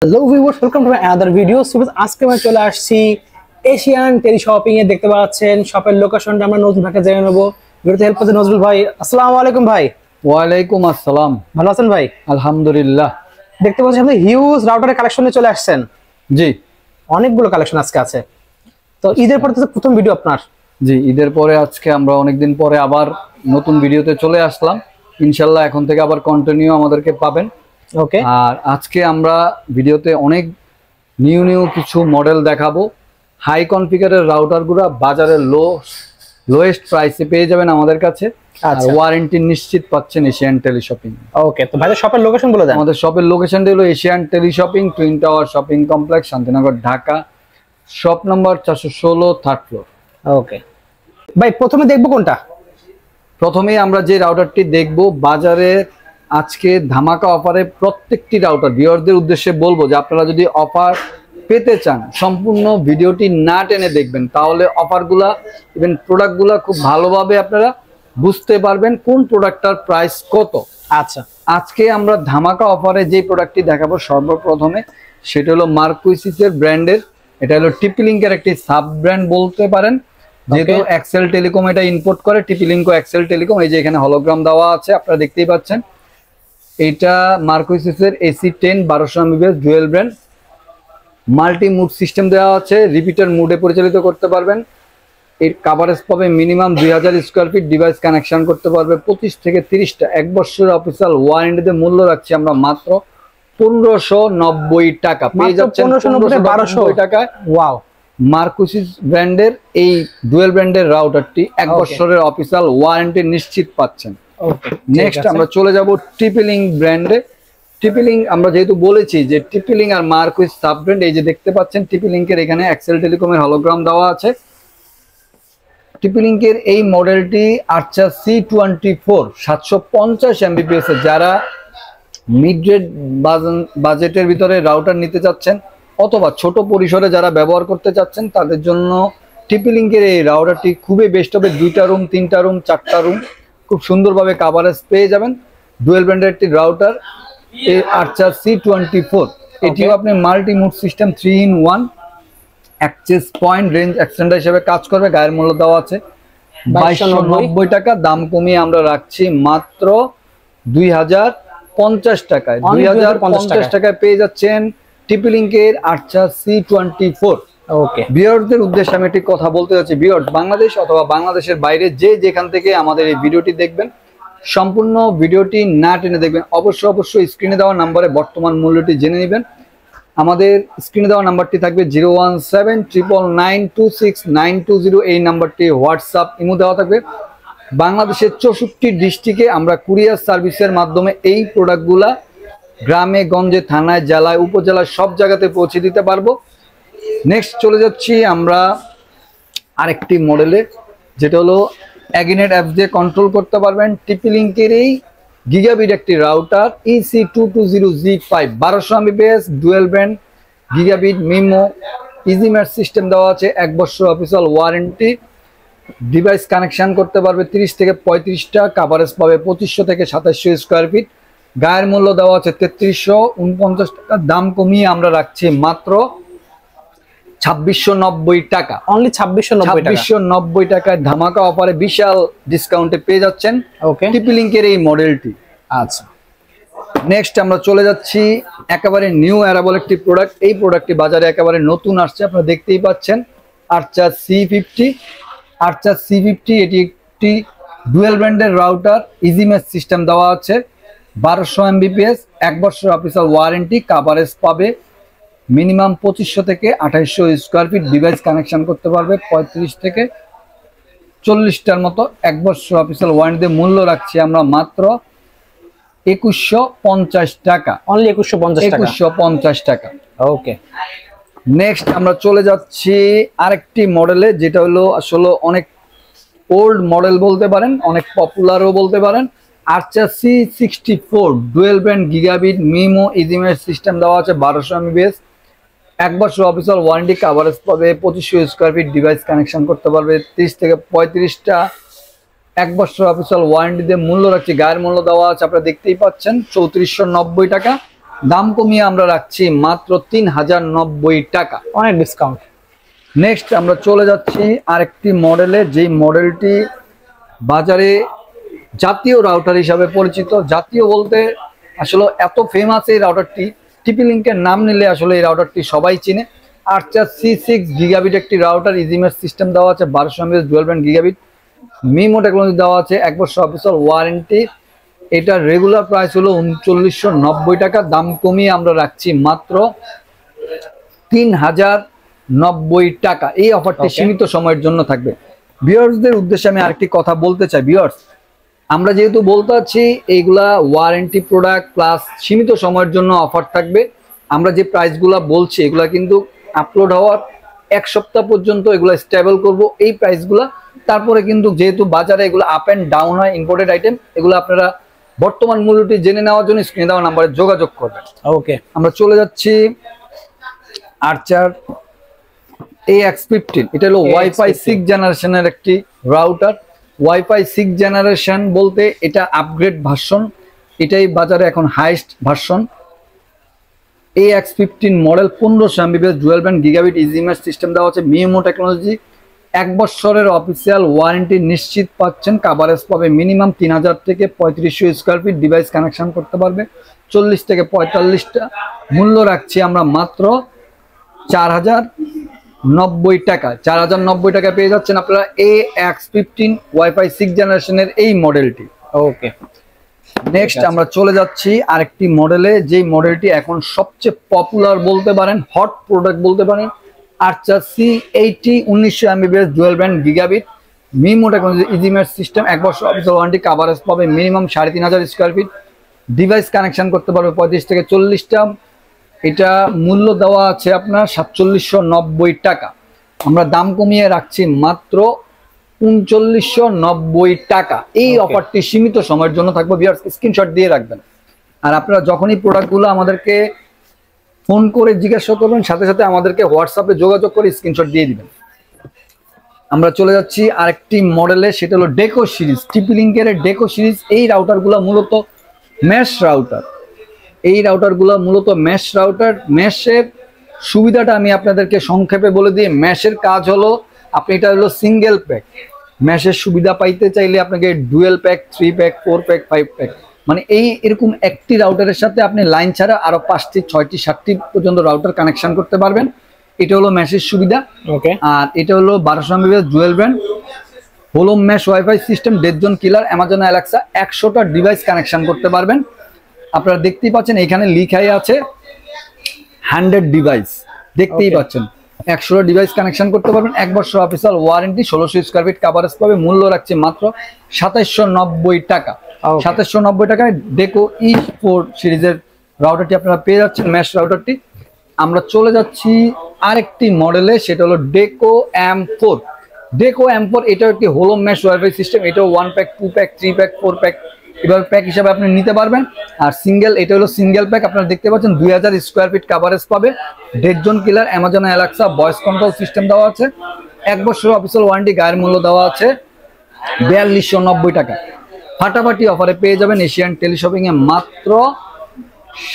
Hello viewers, welcome to another video. So আজকে আমরা চলে আসছি এশিয়ান টেলি শপিং এ। দেখতে পাচ্ছেন শপের লোকেশনটা আমরা নজরুল ভাইকে জেনে নেব। ভিডিওতে হেল্প করতে নজরুল ভাই। আসসালামু আলাইকুম ভাই। ওয়ালাইকুম আসসালাম। ভালো আছেন ভাই? আলহামদুলিল্লাহ। দেখতে পাচ্ছেন আপনি হিউজ রাউটারের কালেকশনে চলে আসছেন। জি, অনেকগুলো কালেকশন আজকে আছে। তো ঈদের পর তো প্রথম ভিডিও আপনার। জি, ঈদের পরে আজকে আমরা অনেকদিন পরে আবার নতুন ভিডিওতে চলে আসলাম। ইনশাল্লাহ এখন থেকে আবার কন্টিনিউ আমাদেরকে পাবেন। ওকে। আর আজকে আমরা ভিডিওতে অনেক নিউ কিছু মডেল দেখাবো। হাই কনফিগারের রাউটারগুলো বাজারে লোয়েস্ট প্রাইসে পেয়ে যাবেন আমাদের কাছে। আর ওয়ারেন্টি নিশ্চিত পাচ্ছেন এশিয়ান টেলি শপিং। ওকে, তো ভাই শপের লোকেশন বলে দেন। আমাদের শপের লোকেশনটা হলো Asian tele shopping, twin tower shopping complex, Shantinagar, Dhaka. Shop number 416, third floor. Okay ভাই, প্রথমে দেখবো কোনটা? প্রথমে আমরা যে রাউটারটি দেখব, বাজারে আজকে ধামাকা অফারে প্রত্যেকটি রাউটার ভিউয়ারদের উদ্দেশ্যে বলবো যে আপনারা যদি অফার পেতে চান সম্পূর্ণ ভিডিওটি না টেনে দেখবেন, তাহলে অফারগুলা ইভেন প্রোডাক্টগুলা খুব ভালোভাবে আপনারা বুঝতে পারবেন কোন প্রোডাক্টটার প্রাইস কত। আচ্ছা, আজকে আমরা ধামাকা অফারে যে প্রোডাক্টটি দেখাবো সর্বপ্রথমে সেটা হলো মার্কুইসিসের ব্র্যান্ডের। এটা হলো টিপি-লিঙ্কের একটি সাব ব্র্যান্ড বলতে পারেন, যেহেতু এক্সেল টেলিকম এটা ইম্পোর্ট করে। টিপি-লিঙ্ক ও এক্সেল টেলিকম, এই যে এখানে হলোগ্রাম দেওয়া আছে আপনারা দেখতেই পাচ্ছেন। এটা মার্কুইসিসের AC10 1200 MBPS dual band. Multi mode system দেওয়া আছে, রিপিটার মুডে পরিচালিত করতে পারবেন। এর কাভারেজ পাবে minimum 2000 square feet. Device connection করতে পারবে 25 থেকে 30টা। 1 বছরের অফিসিয়াল ওয়ারেন্টিতে মূল্য রাখছি আমরা মাত্র 1590 টাকা। পেয়ে যাচ্ছেন 1590 টাকায়। ওয়াও, মার্কুইসিস ব্র্যান্ডের এই ডুয়েল ব্র্যান্ডের রাউটারটি 1 বছরের অফিসিয়াল ওয়ারেন্টি নিশ্চিত পাচ্ছেন। নেক্সট আমরা চলে যাব টিপি-লিঙ্ক ব্র্যান্ডে। টিপি-লিঙ্ক আমরা যেহেতু বলেছি যে টিপি-লিঙ্ক আর মার্কুইস সাব ব্র্যান্ড, এই যে দেখতে পাচ্ছেন টিপি-লিঙ্কের এখানে এক্সেল টেলিকমের হলোগ্রাম দেওয়া আছে। টিপি-লিঙ্কের এই মডেলটি আর্চার C24 750 MBPS এর। যারা মিড রেট বাজেটের ভিতরে রাউটার নিতে চাচ্ছেন অথবা ছোট পরিসরে যারা ব্যবহার করতে চাচ্ছেন তাদের জন্য টিপি-লিঙ্কের এই রাউটারটি খুবই বেস্ট হবে। 2টা রুম, 3টা রুম, 4টা রুম খুব সুন্দরভাবে কাভারেজ পেয়ে যাবেন। ডুয়েল ব্র্যান্ডের একটি রাউটার এই আর্চার C24। এটিও আপনি multi mode system 3-in-1 access point range extender হিসেবে কাজ করবে। গায়ের মূল্য দেওয়া আছে 2290 টাকা। দাম কমিয়ে আমরা রাখছি মাত্র 2050 টাকায়। 2050 টাকায় পেয়ে যাচ্ছেন টিপি-লিঙ্কের আর্চার C24। ওকে, ভিউয়ারদের উদ্দেশ্যে আমি একটি কথা বলতে চাচ্ছি। ভিউয়ার বাংলাদেশ অথবা বাংলাদেশের বাইরে যে যেখান থেকে আমাদের এই ভিডিওটি দেখবেন সম্পূর্ণ ভিডিওটি না টেনে দেখবেন। অবশ্যই স্ক্রিনে দেওয়া নাম্বারে বর্তমান মূল্যটি জেনে নেবেন। আমাদের স্ক্রিনে দেওয়া নাম্বারটি থাকবে 01799926920। এই নাম্বারটি হোয়াটসঅ্যাপ ইমো দেওয়া থাকবে। বাংলাদেশের 64 ডিস্ট্রিক্টে আমরা কুরিয়ার সার্ভিসের মাধ্যমে এই প্রোডাক্টগুলা গ্রামে গঞ্জে, থানায়, জেলায়, উপজেলায় সব জায়গাতে পৌঁছে দিতে পারবো। নেক্সট চলে যাচ্ছি আমরা আরেকটি মডেলে, যেটা হলো অ্যাগিনেট অ্যাপ দিয়ে কন্ট্রোল করতে পারবেন। টিপি-লিঙ্কের এই গিগাবিট একটি router EC220G5 1200 MBPS dual brand gigabit MIMO easymesh system দেওয়া আছে। 1 বছর অফিসিয়াল ওয়ারেন্টি। ডিভাইস কানেকশন করতে পারবে 30 থেকে 35টা। কাভারেজ পাবে 2500 থেকে 2700 স্কোয়ার ফিট। গায়ের মূল্য দেওয়া আছে 3349 টাকা। দাম কমিয়ে আমরা রাখছি মাত্র 2690 টাকা। অনলি 2690 টাকায় ধামাকা অফারে বিশাল ডিসকাউন্টে পেয়ে যাচ্ছেন টিপি-লিঙ্কের এই মডেলটি। আচ্ছা, নেক্সট আমরা চলে যাচ্ছি একেবারে নিউ অ্যারাবল একটি প্রোডাক্ট। এই প্রোডাক্টটি বাজারে একেবারে নতুন আসছে, আপনারা দেখতেই পাচ্ছেন। আর্চার C50। আর্চার C50 এটি একটি ডুয়েল ব্র্যান্ডের রাউটার। ইজিম্যাচ সিস্টেম দেওয়া আছে 1200 MBPS। 1 বছর অফিসিয়াল ওয়ারেন্টি। কাভারেজ পাবে মিনিমাম 2500 থেকে 2800 স্কোয়ার ফিট। ডিভাইস কানেকশন করতে পারবে 35 থেকে 40টার মতো। 1 বছর অফিসিয়াল ওয়ারেন্টিতে মূল্য রাখছি আমরা মাত্র 2150 টাকা। অনলি 2150 টাকা। ওকে, নেক্সট আমরা চলে যাচ্ছি আরেকটি মডেলে, যেটা হলো আসলে অনেক ওল্ড মডেল বলতে পারেন, অনেক পপুলারও বলতে পারেন। Archer C64 dual brand gigabit MIMO easymesh system দেওয়া আছে 1200 MBPS। 1 বছর অফিসিয়াল ওয়ারেন্টি। কাভারেজ পাবে 2500 স্কোয়ার ফিট। ডিভাইস কানেকশন করতে পারবে 30 থেকে 35টা। 1 বছর অফিসিয়াল ওয়ারেন্টিতে মূল্য রাখছি। গায়ের মূল্য দেওয়া আছে আপনারা দেখতেই পাচ্ছেন 3490 টাকা। দাম কমিয়ে আমরা রাখছি মাত্র 3090 টাকা, অনেক ডিসকাউন্ট। নেক্সট আমরা চলে যাচ্ছি আরেকটি মডেলে, যেই মডেলটি বাজারে জাতীয় রাউটার হিসাবে পরিচিত। জাতীয় বলতে আসলে এত ফেমাস এই রাউটারটি, টিপি লিঙ্কের নাম নিলে আসলে এই রাউটারটি সবাই চিনে। আর্চার C6 গিগাবিট একটি রাউটার, ইজিমের সিস্টেম দেওয়া আছে 1200 mAh dual band gigabit, MIMO technology দেওয়া আছে, 1 বছর অফিসিয়াল ওয়ারেন্টি। এটার রেগুলার প্রাইস হলো 3990 টাকা, দাম কমিয়ে আমরা রাখছি মাত্র 3090 টাকা। এই অফারটি সীমিত সময়ের জন্য থাকবে। ভিউয়ার্সদের উদ্দেশ্যে আমি আরেকটি কথা বলতে চাই। ভিউয়ার্স, আমরা যেহেতু বলতে আছি এইগুলা ওয়ারেন্টি প্রোডাক্ট প্লাস সীমিত সময়ের জন্য অফার থাকবে, আমরা যে প্রাইসগুলা বলছি এগুলা কিন্তু আপলোড হওয়ার 1 সপ্তাহ পর্যন্ত এগুলা স্টেবল করব এই প্রাইসগুলা। তারপরে কিন্তু যেহেতু বাজারে এগুলো আপ অ্যান্ড ডাউন হয়, ইম্পোর্টেড আইটেম, এগুলো আপনারা বর্তমান মূল্যটি জেনে নেওয়ার জন্য স্ক্রিনে দেওয়া নাম্বারে যোগাযোগ করবেন। ওকে, আমরা চলে যাচ্ছি আর্চার AX15। এটা হলো ওয়াইফাই 6 জেনারেশনের একটি রাউটার। ওয়াইফাই 6 জেনারেশন বলতে এটা আপগ্রেড ভার্সন, এটাই বাজারে এখন highest version. AX15 model 1500 mAh dual band gigabit ইজিমের সিস্টেম দেওয়া আছে, মিমো টেকনোলজি, 1 বছরের অফিসিয়াল ওয়ারেন্টি নিশ্চিত পাচ্ছেন। কাভারেজ পাবে মিনিমাম 3000 থেকে 3500 স্কোয়ার ফিট, ডিভাইস কানেকশন করতে পারবে 40 থেকে 45টা। মূল্য রাখছি আমরা মাত্র 4090 টাকা। 4090 টাকা পেয়ে যাচ্ছেন আপনারা AX15 ওয়াইফাই 6 জেনারেশনের এই মডেলটি। ওকে, নেক্সট আমরা চলে যাচ্ছি আরেকটি মডেলে, যেই মডেলটি এখন সবচেয়ে পপুলার বলতে পারেন, হট প্রোডাক্ট বলতে পারেন। Archer C80 1900 mAh dual band gigabit, MIMO technology ইজিমের সিস্টেম, 1 বছর অফিসিয়াল ওয়ারেন্টি, কাভারেজ পাবে minimum 3500 square feet, device connection করতে পারবে 35 থেকে 40টা। এটা মূল্য দেওয়া আছে আপনার 4790 টাকা, আমরা দাম কমিয়ে রাখছি মাত্র 3990 টাকা। এই অফারটি সীমিত সময়ের জন্য থাকবে। ভিউয়ার্স, স্ক্রিনশট দিয়ে রাখবেন। আর আপনারা যখনই প্রোডাক্টগুলো আমাদেরকে ফোন করে জিজ্ঞাসা করবেন, সাথে সাথে আমাদেরকে হোয়াটসঅ্যাপে যোগাযোগ করে স্ক্রিনশট দিয়ে দিবেন। আমরা চলে যাচ্ছি আরেকটি মডেলে, সেটা হলো ডেকো সিরিজ, টিপি লিঙ্কের ডেকো সিরিজ। এই রাউটারগুলো মূলত মেশ রাউটার। এই রাউটারগুলো মূলত মেশ রাউটার। মেশের সুবিধাটা আমি আপনাদেরকে সংক্ষেপে বলে দিই। মেশের কাজ হলো, আপনি এটা হলো সিঙ্গেল প্যাক। মেশের সুবিধা পাইতে চাইলে আপনাকে dual pack, 3 pack, 4 pack, 5 pack, মানে এরকম একটি রাউটারের সাথে আপনি লাইন ছাড়া আরো 5টি, 6টি, 7টি পর্যন্ত রাউটার কানেকশন করতে পারবেন। এটা হলো মেশের সুবিধা। ওকে, আর এটা হলো 1200 mAh ডুয়েল ব্যান্ড হোলো mesh wifi system, dead zone killer, Amazon Alexa, 100টা ডিভাইস কানেকশন করতে পারবেন। আপনারা দেখতেই পাচ্ছেন এখানে লিখাই আছে 100 ডিভাইস, দেখতেই পাচ্ছেন 100টা ডিভাইস কানেকশন করতে পারবেন। 1 বছর official warranty, 1600 square feet, coverage পাবে। মূল্য রাখছে মাত্র 2790 টাকা। 2790 টাকায় ডেকো E4 সিরিজের রাউটারটি আপনারা পেয়ে যাচ্ছেন, মেশ রাউটারটি। আমরা চলে যাচ্ছি আরেকটি মডেলে, সেটা হলো ডেকো M4। ডেকো M4 এটাও একটি হোলো মেশ ওয়াইফাই সিস্টেম। এটাও 1 প্যাক, 2 প্যাক, 3 প্যাক, 4 প্যাক এভাবে প্যাক হিসাবে আপনি নিতে পারবেন। আর সিঙ্গেল, এটা হলো সিঙ্গেল প্যাক। আপনারা দেখতে পাচ্ছেন 2000 স্কোয়ার ফিট কাভারেজ পাবে, dead zone killer, Amazon Alexa, voice control system দেওয়া আছে, 1 বছর অফিসিয়াল ওয়ারেন্টি, গায়ের মূল্য দেওয়া আছে 4290 টাকা। ফাটাফাটি অফারে পেয়ে যাবেন এশিয়ান টেলিশপিং এ মাত্র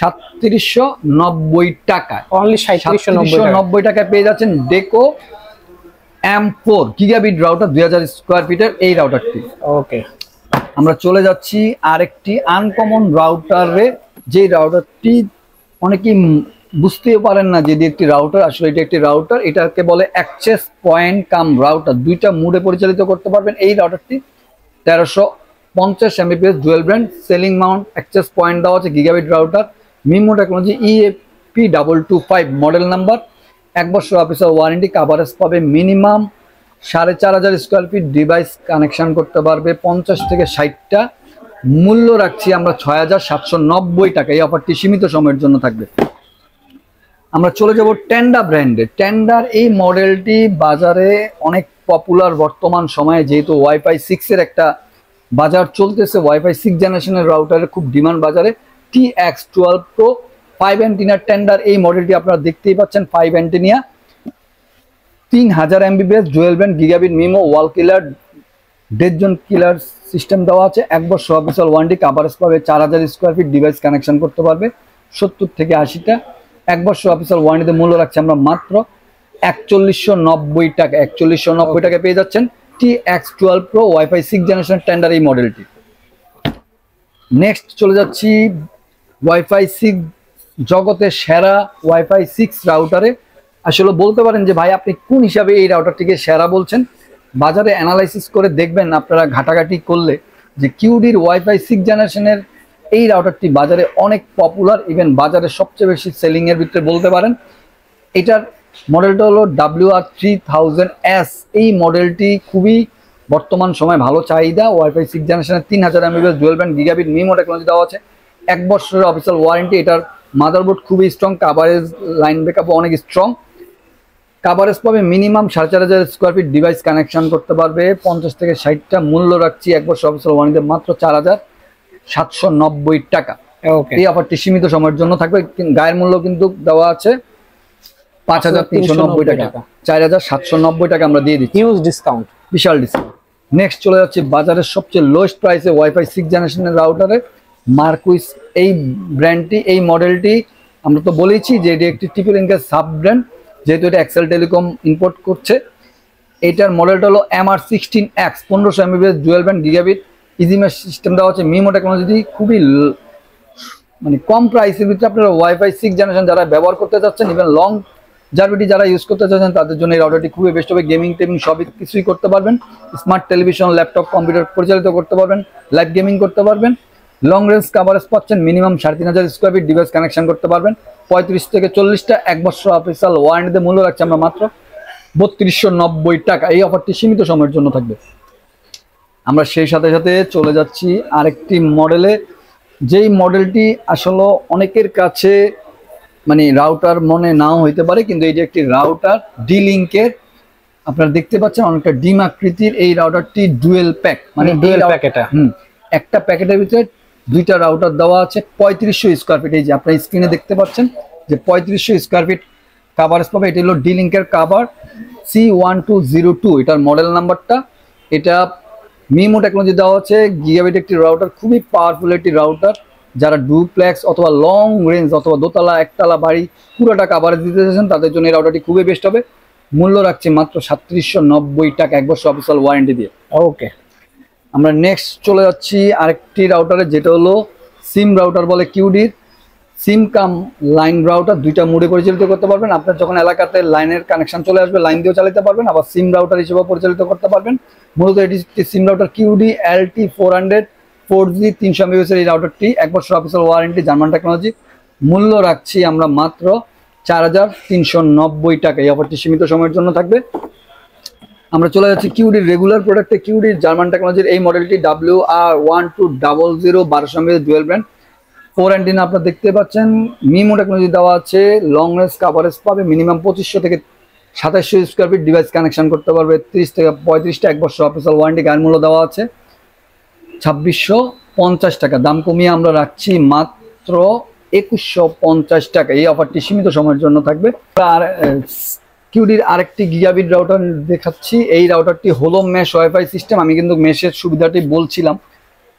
3790 টাকায়। অনলি 3790 টাকায় পেয়ে যাচ্ছেন ডেকো M4 গিগাবিট রাউটার, 2000 স্কোয়ার ফিটের এই রাউটারটি। ওকে, আমরা চলে যাচ্ছি আরেকটি আনকমন রাউটারে, যে রাউটারটি অনেকেই বুঝতেও পারেন না যে একটি রাউটার, আসলে এটা একটি রাউটার। এটাকে বলে অ্যাক্সেস পয়েন্ট কাম রাউটার। 2টা মোডে পরিচালিত করতে পারবেন এই রাউটারটি। 1350 mAh dual band, ceiling mount, access point দেওয়া আছে, gigabit router, MIMO technology, EAP225 model number, 1 বছর অফিসিয়াল ওয়ারেন্টি, কাভারেজ পাবে minimum 4500 square feet, device connection করতে পারবে 50 থেকে 60টা। মূল্য রাখছি আমরা 6790 টাকা। এই অফারটি সীমিত সময়ের জন্য থাকবে। আমরা চলে যাব টেন্ডা ব্র্যান্ডে। টেন্ডার এই মডেলটি বাজারে অনেক পপুলার বর্তমান সময়ে, যেহেতু ওয়াইফাই 6 এর একটা বাজার চলতেছে, ওয়াইফাই 6 জেনারেশনের রাউটারের খুব ডিমান্ড বাজারে। TX12 Pro 5 অ্যান্টিনার টেন্ডার এই মডেলটি আপনারা দেখতেই পাচ্ছেন, 5 antenna, 3000 MBPS dual band gigabit MIMO wall killer, dead zone killer system দেওয়া আছে, 1 বছর অফিসিয়াল ওয়ারেন্টি, কাভারেজ পাবে 4000 স্কোয়ার ফিট, ডিভাইস কানেকশন করতে পারবে 70 থেকে 80টা, 1 বছর অফিসিয়াল ওয়ারেন্টিতে মূল্য রাখছি আমরা মাত্র 4190 টাকা। 4190 টাকা পেয়ে যাচ্ছেন TX12 Pro wifi 6 generation tender এই মডেলটি। নেক্সট চলে যাচ্ছি ওয়াইফাই 6 জগতের সেরা ওয়াইফাই 6 রাউটারে। আসলে বলতে পারেন যে ভাই আপনি কোন হিসাবে এই রাউটারটিকে সেরা বলছেন। বাজারে অ্যানালাইসিস করে দেখবেন আপনারা ঘাটাঘাটি করলে যে কিউডির ওয়াইফাই 6 জেনারেশনের এই রাউটারটি বাজারে অনেক পপুলার, ইভেন বাজারে সবচেয়ে বেশি সেলিং এর ভিতরে বলতে পারেন। এটার মডেলটা হলো WR3000S। এই মডেলটি খুবই বর্তমান সময় ভালো চাহিদা। ওয়াইফাই 6 জেনারেশনের 3000 mAh dual band gigabit MIMO technology দেওয়া আছে, 1 বছরের অফিসিয়াল ওয়ারেন্টি। এটার মাদারবোর্ড খুবই স্ট্রং, কাভারেজ লাইন ব্যাকআপ অনেক স্ট্রং। কাভারেজ পাবে minimum 4500 square feet, device connection করতে পারবে 50 থেকে 60টা। মূল্য রাখছি 1 বছর অফিসিয়াল ওয়ারেন্টিতে মাত্র 4790 টাকা। এই অফারটি সীমিত সময়ের জন্য থাকবে। গায়ের মূল্য কিন্তু দেওয়া আছে 5390 টাকা, 4790 টাকা আমরা দিয়ে দিচ্ছি। হিউজ ডিসকাউন্ট, বিশাল ডিসকাউন্ট। নেক্সট চলে যাচ্ছে বাজারের সবচেয়ে লোয়েস্ট প্রাইসে ওয়াইফাই 6 জেনারেশনের রাউটারে মার্কুইস। এই ব্র্যান্ডটি, এই মডেলটি আমরা তো বলেছি যে এটি একটি ট্রিপল লিঙ্কের সাব ব্র্যান্ড, যেহেতু এটা এক্সেল টেলিকম ইম্পোর্ট করছে। এটার মডেলটা হলো MR16X, 1500 mAh dual band gigabit easy mesh system দেওয়া আছে, মিমো টেকনোলজি। খুবই মানে কম প্রাইসের ভিতরে আপনারা ওয়াইফাই 6 জেনারেশন যারা ব্যবহার করতে যাচ্ছেন, ইভেন লং জার্ভিটি যারা ইউজ করতে চাচ্ছেন তাদের জন্য এই রাউটারটি খুবই বেস্ট হবে। গেমিং টেমিং সবই কিছুই করতে পারবেন, স্মার্ট টেলিভিশন, ল্যাপটপ, কম্পিউটার পরিচালিত করতে পারবেন, লাইভ গেমিং করতে পারবেন। লং রেঞ্জ কাভারেজ পাচ্ছেন minimum 3500 square feet, device connection করতে পারবেন 35 থেকে 40টা। 1 বছর অফিসিয়াল ওয়ারেন্টিতে মূল্য রাখছি আমরা মাত্র 3290 টাকা। এই অফারটি সীমিত সময়ের জন্য থাকবে। আমরা সেই সাথে সাথে চলে যাচ্ছি আরেকটি মডেলে, যেই মডেলটি আসলে অনেকের কাছে মানে রাউটার মনে নাও হইতে পারে, কিন্তু এটি একটি রাউটার ডি লিঙ্কের। আপনারা দেখতে পাচ্ছেন অনেকটা ডিম আকৃতির। এই রাউটারটি ডুয়েল প্যাক, মানে ডুয়েল প্যাক। এটা একটা প্যাকেটের ভিতরে 2টা রাউটার দেওয়া আছে, 3500 স্কোয়ার ফিট। এই যে আপনার স্ক্রিনে দেখতে পাচ্ছেন যে 3500 স্কোয়ার ফিট কাভারেজ পাবে। এটা হলো ডি লিঙ্কের কাভার C1202, এটার মডেল নাম্বারটা। এটা মিমো টেকনোলজি দেওয়া আছে, গিগাবিট একটি রাউটার, খুবই পাওয়ারফুল একটি রাউটার। যারা ডুপ্লেক্স অথবা লং রেঞ্জ অথবা দোতলা একতলা বাড়ি পুরোটা কাভারেজ দিতে চাচ্ছেন তাদের জন্য এই রাউটারটি খুবই বেস্ট হবে। মূল্য রাখছি মাত্র 3790 টাকা, 1 বছর অফিসিয়াল ওয়ারেন্টি দিয়ে। ওকে, আমরা নেক্সট চলে যাচ্ছি আরেকটি রাউটারে, যেটা হলো সিম রাউটার বলে কিউডির। সিম কাম লাইন রাউটার, 2টা মোডে পরিচালিত করতে পারবেন। আপনার যখন এলাকাতে লাইনের কানেকশন চলে আসবে লাইন দিয়েও চালাতে পারবেন, আবার সিম রাউটার হিসেবে পরিচালিত করতে পারবেন। মূলত এটি সিম router QD LT400 4G 300 mAh এই রাউটারটি, 1 বছর অফিসিয়াল ওয়ারেন্টি, জার্মান টেকনোলজি। মূল্য রাখছি আমরা মাত্র 4390 টাকা। এই অফারটি সীমিত সময়ের জন্য থাকবে। আমরা চলে যাচ্ছি কিউডির রেগুলার প্রোডাক্টে। কিউডির জার্মান টেকনোলজির এই মডেলটি WR1200 1200 mAh dual band 4 antenna আপনারা দেখতে পাচ্ছেন। মিমো টেকনোলজি দেওয়া আছে, লং রেঞ্জ কাভারেজ পাবে মিনিমাম 2500 থেকে 2700 স্কোয়ার ফিট, ডিভাইস কানেকশন করতে পারবে 30 থেকে 35টা। 1 বছর অফিসিয়াল ওয়ারেন্টি, গায়ের মূল্য দেওয়া আছে 2650 টাকা। দাম কমিয়ে আমরা রাখছি মাত্র 2150 টাকা। এই অফারটি সীমিত সময়ের জন্য থাকবে। আর কিউডির আরেকটি গিগাবিট রাউটার দেখাচ্ছি। এই রাউটারটি হলো মেশ ওয়াইফাই সিস্টেম। আমি কিন্তু মেশের সুবিধাটি বলছিলাম,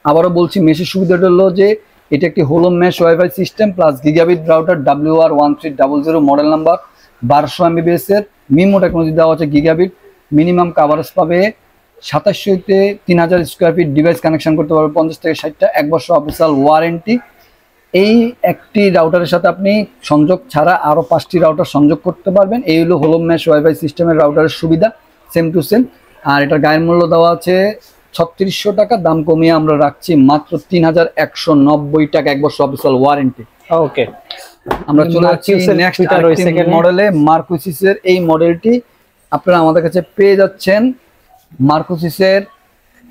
আবারও বলছি, মেশের সুবিধাটা হলো যে এটা একটি হলো mesh wifi system plus gigabit router WR1300 model number 1200 mAh এর। মিমো টেকনোলজি দেওয়া আছে গিগাবিট, মিনিমাম কাভারেজ পাবে 2700 তে 3000 স্কোয়ার ফিট, ডিভাইস কানেকশন করতে পারবে 50 থেকে 60টা। 1 বছর অফিসিয়াল ওয়ারেন্টি। এই একটি রাউটারের সাথে আপনি সংযোগ ছাড়া আরো 5টি রাউটার সংযোগ করতে পারবেন। এই হলো হোলো মেশ ওয়াইফাই সিস্টেমের রাউটারের সুবিধা, সেম টু সেম। আর এটার গায়ের মূল্য দেওয়া আছে 3600 টাকা। দাম কমিয়ে আমরা রাখছি মাত্র 3190 টাকা, 1 বছর অফিসিয়াল ওয়ারেন্টি। ওকে, আমরা চলে যাচ্ছি নেক্সট মডেলে। মার্কুইসের এই মডেলটি আপনারা আমাদের কাছে পেয়ে যাচ্ছেন। মার্কুইসের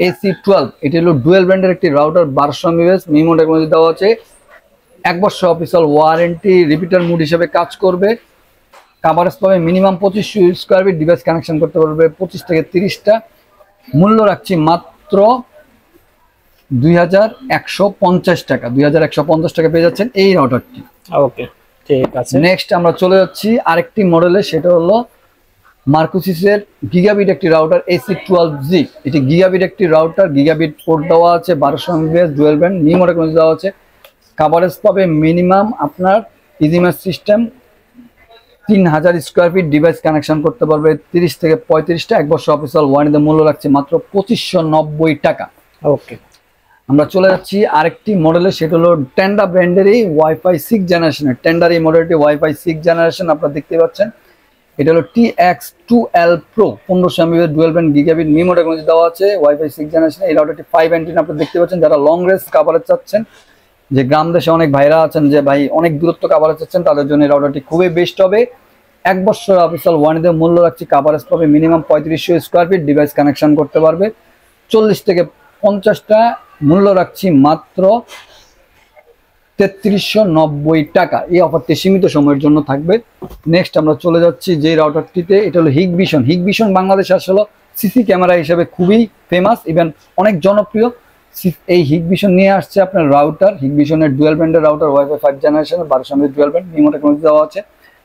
AC12, এটি হলো ডুয়েল ব্র্যান্ডের একটি রাউটার, 1200 mAh, মিমো টেকনোলজি দেওয়া আছে, 1 বছর অফিসিয়াল ওয়ারেন্টি, রিপিটার মুড হিসেবে কাজ করবে। কাভারেজ পাবে minimum 2500 square feet, device connection করতে পারবে 25 থেকে 30টা। মূল্য রাখছি মাত্র 2150 টাকা। 2150 টাকা পেয়ে যাচ্ছেন এই রাউটারটি। ওকে, ঠিক আছে। নেক্সট আমরা চলে যাচ্ছি আরেকটি মডেলে, সেটা হলো মার্কুইসের গিগাবিট একটি রাউটার AC12G। এটি গিগাবিট একটি রাউটার, গিগাবিট পোর্ট দেওয়া আছে, 1200 mAh dual band, MIMO technology দেওয়া আছে, কভারেজ পাবে মিনিমাম আপনার easymesh system 3000 square feet, device connection করতে পারবে 30 থেকে 35টা, 1 বছর অফিসিয়াল ওয়ারেন্টি, মূল্য রাখছে মাত্র 2590 টাকা। ওকে, আমরা চলে যাচ্ছি আরেকটি মডেলে, সেটা হলো টেন্ডা ব্র্যান্ডেরই ওয়াইফাই 6 জেনারেশনের। টেন্ডার এই মডেলটি ওয়াইফাই 6 জেনারেশন আপনারা দেখতে পাচ্ছেন। এটা হলো TX2L Pro 1500 mAh dual band gigabit MIMO technology দেওয়া আছে, ওয়াইফাই 6 জেনারেশন। এই রাউটারটি 5 অ্যান্টেনা আপনারা দেখতে পাচ্ছেন। যারা লং রেঞ্জ কভারেজ চাচ্ছেন, যে গ্রাম দেশে অনেক ভাইরা আছেন যে ভাই অনেক দূরত্ব কভারেজ চাচ্ছেন, তাদের জন্য এই রাউটারটি খুবই বেস্ট হবে। 1 বছর অফিসিয়াল ওয়ারেন্টি, মূল্য রাখছি কভারেজ পাবে minimum 3500 square feet, device connection করতে পারবে 40 থেকে 50টা, মূল্য রাখছি মাত্র 3390 টাকা। এই অফারটি সীমিত সময়ের জন্য থাকবে। নেক্সট আমরা চলে যাচ্ছি যে রাউটারটিতে, এটা হলো হিগভিশন। হিগভিশন বাংলাদেশে আসলে সিসি ক্যামেরা হিসেবে খুবই ফেমাস, ইভেন অনেক জনপ্রিয়। এই হিগভিশন নিয়ে আসছে আপনার রাউটার, হিগভিশনের ডুয়াল ব্যান্ডের রাউটার, ওয়াইফাই 5 জেনারেশনের 1200 mAh dual band MIMO technology দেওয়া আছে।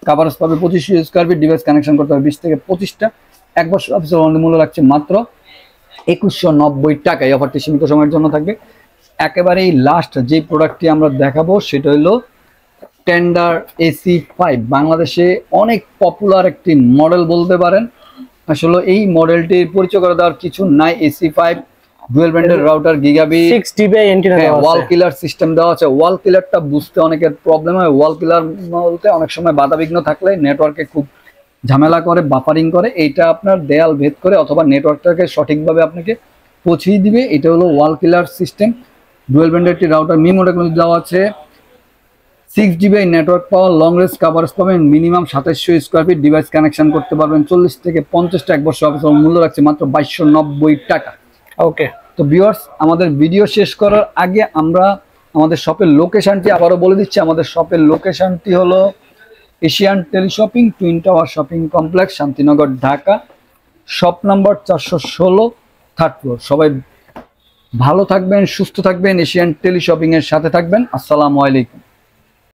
কভারেজ পাবে 2500 স্কোয়ার ফিট, ডিভাইস কানেকশন করতে হবে 20 থেকে 25টা, 1 বছর অফিসিয়াল ওয়ারেন্টি, মূল্য রাখছে মাত্র 2190 টাকা। এই অফারটি সীমিত সময়ের জন্য থাকবে। একেবারেই লাস্ট যে প্রোডাক্টটি আমরা দেখাবো সেটা হলো টেন্ডার AC5। বাংলাদেশে অনেক পপুলার একটি মডেল বলতে পারেন। আসলে এই মডেলটির পরিচয় করে দেওয়ার কিছু নাই। AC5 ডুয়াল ব্যান্ডের রাউটার, গিগাবিট 6 ডিবি অ্যান্টেনা দেওয়া আছে, ওয়াল কিলার সিস্টেম দেওয়া আছে। ওয়াল কিলারটা বুঝতে অনেকের প্রবলেম হয়। ওয়াল কিলার বলতে অনেক সময় বাধাবিঘ্ন থাকলে নেটওয়ার্কে খুব ঝামেলা করে, বাফারিং করে। এইটা আপনার দেয়াল ভেদ করে অথবা নেটওয়ার্কটাকে সঠিকভাবে আপনাকে পৌঁছিয়ে দিবে। এটা হলো ওয়াল কিলার সিস্টেম, ডুয়াল ব্যান্ডের একটি রাউটার, মিমো টেকনোলজি দেওয়া আছে। 6 GB network power, long range coverage পাবেন minimum 2700 square feet, device connection করতে পারবেন 40 থেকে 50টা, 1 বছর অফিস, মূল্য রাখছে মাত্র 2290 টাকা। ওকে, তো ভিউয়ার্স, আমাদের ভিডিও শেষ করার আগে আমরা আমাদের শপের লোকেশনটি আবারও বলে দিচ্ছি। আমাদের শপের লোকেশনটি হলো Asian teleshopping, twin tower shopping complex, Shantinagar, Dhaka. Shop number 416, 3rd floor. সবাই ভালো থাকবেন, সুস্থ থাকবেন, এশিয়ান টেলিশপিং এর সাথে থাকবেন। আসসালামু আলাইকুম।